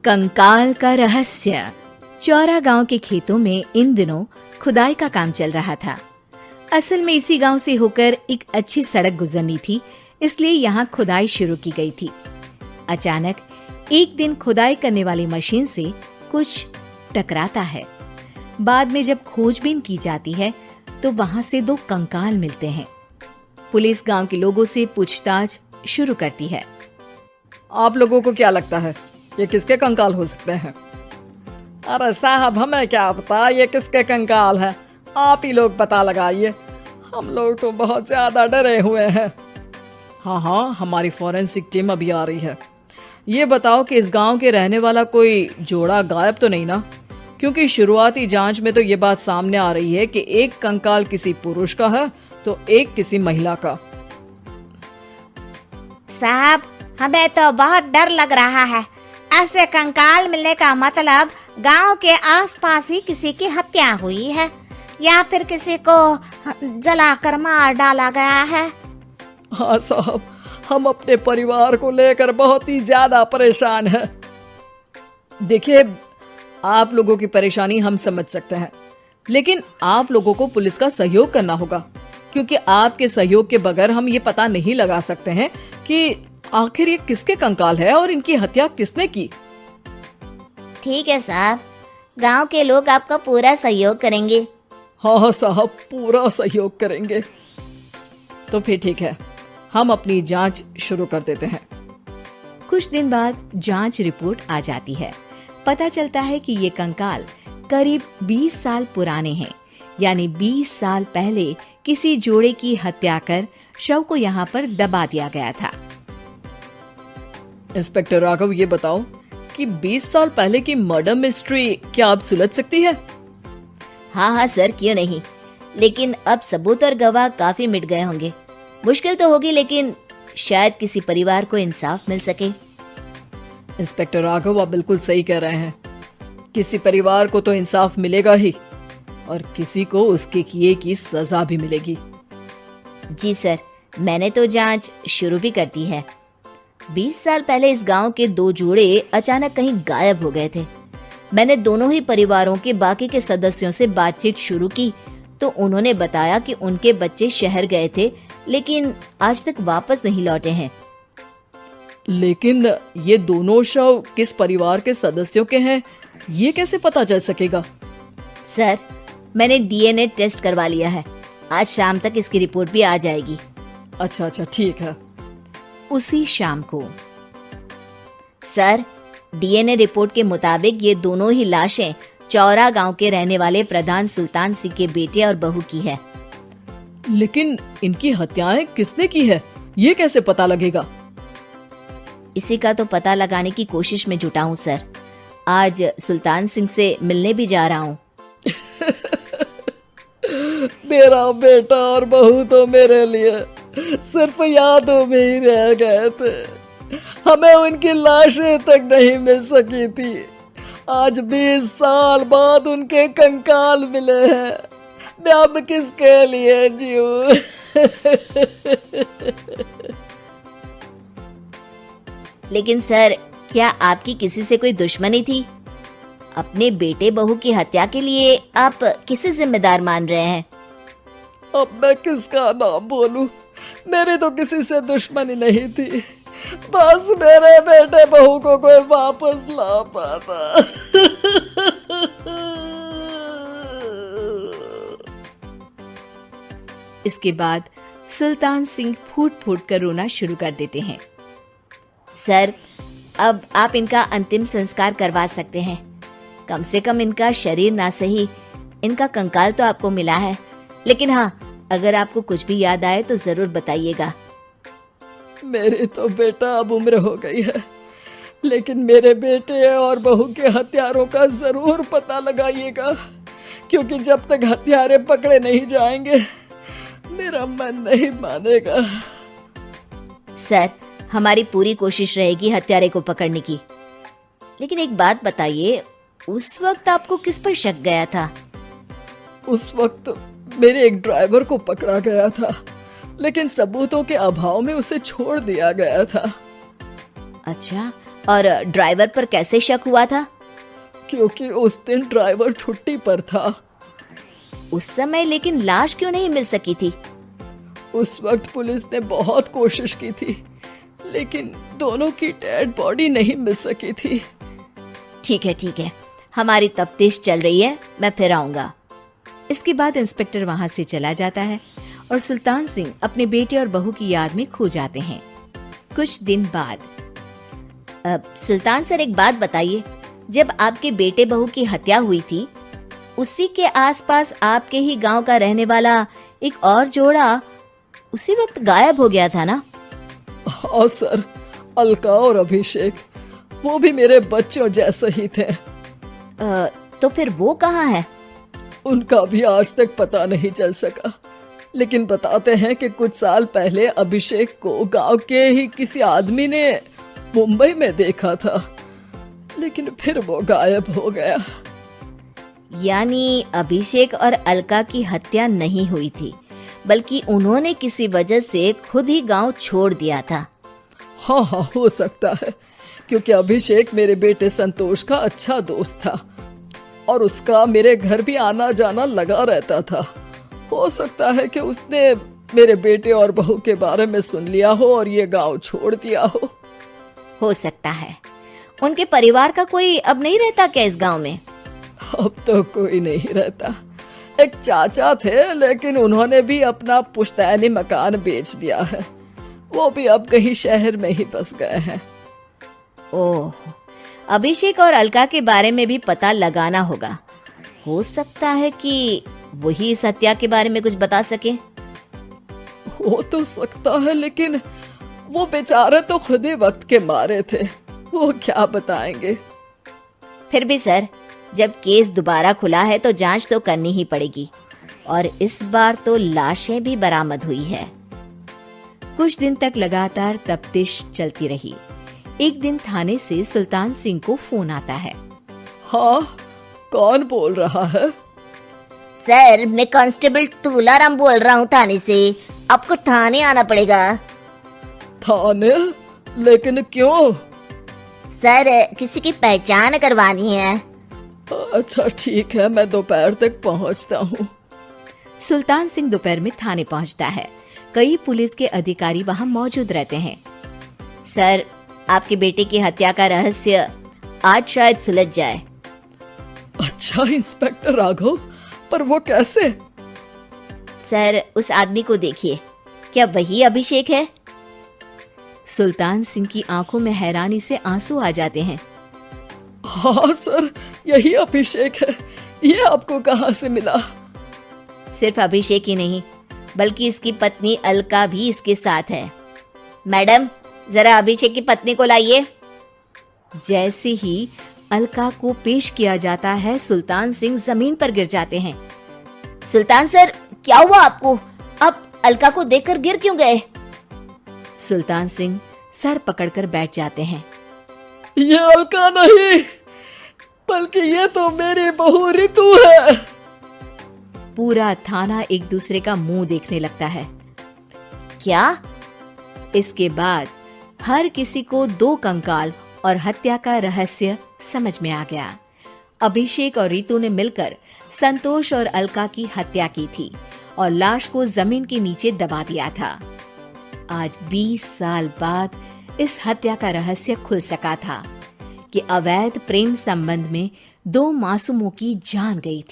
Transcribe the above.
कंकाल का रहस्य। चौरा गांव के खेतों में इन दिनों खुदाई का काम चल रहा था। असल में इसी गांव से होकर एक अच्छी सड़क गुजरनी थी, इसलिए यहाँ खुदाई शुरू की गई थी। अचानक एक दिन खुदाई करने वाली मशीन से कुछ टकराता है। बाद में जब खोजबीन की जाती है तो वहाँ से 2 कंकाल मिलते हैं। पुलिस गांव के लोगों से पूछताछ शुरू करती है। आप लोगों को क्या लगता है ये किसके कंकाल हो सकते हैं? अरे साहब, हमें क्या पता ये किसके कंकाल है, आप ही लोग पता लगाइए। हम लोग तो बहुत ज्यादा डरे हुए हैं। हाँ, हमारी फॉरेंसिक टीम अभी आ रही है। ये बताओ कि इस गांव के रहने वाला कोई जोड़ा गायब तो नहीं ना? क्योंकि शुरुआती जांच में तो ये बात सामने आ रही है कि एक कंकाल किसी पुरुष का है तो एक किसी महिला का। साहब, हमें तो बहुत डर लग रहा है। ऐसे कंकाल मिलने का मतलब गांव के आसपास ही किसी की हत्या हुई है या फिर किसी को जलाकर मार डाला गया है। हाँ साहब, हम अपने परिवार को लेकर बहुत ही ज्यादा परेशान हैं। देखिए, आप लोगों की परेशानी हम समझ सकते हैं, लेकिन आप लोगों को पुलिस का सहयोग करना होगा, क्योंकि आपके सहयोग के बगैर हम ये पता नहीं लगा सकते हैं कि आखिर ये किसके कंकाल है और इनकी हत्या किसने की। ठीक है साहब, गांव के लोग आपका पूरा सहयोग करेंगे। हाँ साहब, पूरा सहयोग करेंगे। तो फिर ठीक है, हम अपनी जांच शुरू कर देते हैं। कुछ दिन बाद जांच रिपोर्ट आ जाती है। पता चलता है कि ये कंकाल करीब 20 साल पुराने हैं, यानी 20 साल पहले किसी जोड़े की हत्या कर शव को यहाँ पर दबा दिया गया था। इंस्पेक्टर राघव, ये बताओ कि 20 साल पहले की मर्डर मिस्ट्री क्या अब सुलझ सकती है? हाँ सर, क्यों नहीं, लेकिन अब सबूत और गवाह काफी मिट गए होंगे। मुश्किल तो होगी, लेकिन शायद किसी परिवार को इंसाफ मिल सके। इंस्पेक्टर राघव, आप बिल्कुल सही कह रहे हैं। किसी परिवार को तो इंसाफ मिलेगा ही और किसी को उसके किए की सजा भी मिलेगी। जी सर, मैंने तो जांच शुरू भी कर दी है। 20 साल पहले इस गांव के 2 जोड़े अचानक कहीं गायब हो गए थे। मैंने दोनों ही परिवारों के बाकी के सदस्यों से बातचीत शुरू की तो उन्होंने बताया कि उनके बच्चे शहर गए थे, लेकिन आज तक वापस नहीं लौटे हैं। लेकिन ये दोनों शव किस परिवार के सदस्यों के हैं, ये कैसे पता चल सकेगा? सर, मैंने डीएनए टेस्ट करवा लिया है। आज शाम तक इसकी रिपोर्ट भी आ जाएगी। अच्छा, ठीक है। उसी शाम को सर, डीएनए रिपोर्ट के मुताबिक ये दोनों ही लाशें चौरा गांव के रहने वाले प्रधान सुल्तान सिंह के बेटे और बहू की है। लेकिन इनकी हत्याएं किसने की है, ये कैसे पता लगेगा? इसी का तो पता लगाने की कोशिश में जुटा हूँ सर। आज सुल्तान सिंह से मिलने भी जा रहा हूँ। मेरा बेटा और बहू तो मेरे लिए सिर्फ यादों में ही रह गए थे। हमें उनकी लाशें तक नहीं मिल सकी थी। आज 20 साल बाद उनके कंकाल मिले हैं। मैं अब किसके लिए जीऊं? लेकिन सर, क्या आपकी किसी से कोई दुश्मनी थी? अपने बेटे बहू की हत्या के लिए आप किसे जिम्मेदार मान रहे हैं? अब मैं किसका नाम बोलूं? मेरी तो किसी से दुश्मनी नहीं थी, बस मेरे बेटे बहू को कोई वापस ला पाता। इसके बाद सुल्तान सिंह फूट फूट कर रोना शुरू कर देते हैं। सर, अब आप इनका अंतिम संस्कार करवा सकते हैं। कम से कम इनका शरीर ना सही, इनका कंकाल तो आपको मिला है। लेकिन हाँ, अगर आपको कुछ भी याद आए तो जरूर बताइएगा। मेरी तो बेटा अब उम्र हो गई है, लेकिन मेरे बेटे और बहू के हत्यारों का जरूर पता लगाइएगा, क्योंकि जब तक हत्यारे पकड़े नहीं जाएंगे मेरा मन नहीं मानेगा। सर, हमारी पूरी कोशिश रहेगी हत्यारे को पकड़ने की। लेकिन एक बात बताइए, उस वक्त आपको किस पर शक गया था? उस वक्त मेरे एक ड्राइवर को पकड़ा गया था, लेकिन सबूतों के अभाव में उसे छोड़ दिया गया था। अच्छा, और ड्राइवर पर कैसे शक हुआ था? क्योंकि उस दिन ड्राइवर छुट्टी पर था। उस समय लेकिन लाश क्यों नहीं मिल सकी थी? उस वक्त पुलिस ने बहुत कोशिश की थी, लेकिन दोनों की डेड बॉडी नहीं मिल सकी थी। ठीक है, हमारी तफ्तीश चल रही है, मैं फिर आऊंगा। इसके बाद इंस्पेक्टर वहां से चला जाता है और सुल्तान सिंह अपने बेटे और बहू की याद में खो जाते हैं। कुछ दिन बाद सुल्तान सर, एक बात बताइए, जब आपके बेटे बहू की हत्या हुई थी, उसी के आसपास आपके ही गांव का रहने वाला एक और जोड़ा उसी वक्त गायब हो गया था ना? हाँ सर, अलका और अभिषेक, वो भी मेरे बच्चों जैसे ही थे। तो फिर वो कहाँ है? उनका भी आज तक पता नहीं चल सका, लेकिन बताते हैं कि कुछ साल पहले अभिषेक को गांव के ही किसी आदमी ने मुंबई में देखा था, लेकिन फिर वो गायब हो गया। यानी अभिषेक और अलका की हत्या नहीं हुई थी, बल्कि उन्होंने किसी वजह से खुद ही गांव छोड़ दिया था। हाँ, हो सकता है, क्योंकि अभिषेक मेरे बेटे संतोष का अच्छा दोस्त था और उसका मेरे घर भी आना जाना लगा रहता था। हो सकता है कि उसने मेरे बेटे और बहू के बारे में सुन लिया हो और ये गांव छोड़ दिया हो सकता है। उनके परिवार का कोई अब नहीं रहता क्या इस गांव में? अब तो कोई नहीं रहता। एक चाचा थे, लेकिन उन्होंने भी अपना पुश्तैनी मकान बेच दिया है। वो भी अब कहीं शहर में ही बस गए हैं। ओह, अभिषेक और अलका के बारे में भी पता लगाना होगा। हो सकता है कि वही इस हत्या के बारे में कुछ बता सके। हो तो सकता है, लेकिन वो बेचारे तो खुद ही वक्त के मारे थे, वो क्या बताएंगे। फिर भी सर, जब केस दोबारा खुला है तो जांच तो करनी ही पड़ेगी, और इस बार तो लाशें भी बरामद हुई है। कुछ दिन तक लगातार तफ्तीश चलती रही। एक दिन थाने से सुल्तान सिंह को फोन आता है। हाँ, कौन बोल रहा है? सर, मैं कांस्टेबल तुलाराम बोल रहा हूँ थाने से। आपको थाने आना पड़ेगा। थाने? लेकिन क्यों? सर, किसी की पहचान करवानी है। अच्छा ठीक है, मैं दोपहर तक पहुंचता हूँ। सुल्तान सिंह दोपहर में थाने पहुंचता है। कई पुलिस के अधिकारी वहां मौजूद रहते हैं। सर, आपके बेटे की हत्या का रहस्य आज शायद सुलझ जाए। अच्छा इंस्पेक्टर राघव, पर वो कैसे? सर, उस आदमी को देखिए, क्या वही अभिषेक है? सुल्तान सिंह की आंखों में हैरानी से आंसू आ जाते हैं। हाँ सर, यही अभिषेक है। ये आपको कहाँ से मिला? सिर्फ अभिषेक ही नहीं, बल्कि इसकी पत्नी अलका भी इसके साथ है। मैडम, जरा अभिषेक की पत्नी को लाइए। जैसे ही अलका को पेश किया जाता है, सुल्तान सिंह जमीन पर गिर जाते हैं। सुल्तान सर, क्या हुआ आपको? आप अलका को देखकर गिर क्यों गए? सुल्तान सिंह सर पकड़कर बैठ जाते हैं। ये अलका नहीं, बल्कि ये तो मेरी बहू रितु है। पूरा थाना एक दूसरे का मुंह देखने लगता है। क्या? इसके बाद हर किसी को दो कंकाल और हत्या का रहस्य समझ में आ गया। अभिषेक और रितु ने मिलकर संतोष और अलका की हत्या की थी और लाश को जमीन के नीचे दबा दिया था। आज 20 साल बाद इस हत्या का रहस्य खुल सका था कि अवैध प्रेम संबंध में दो मासूमों की जान गई थी।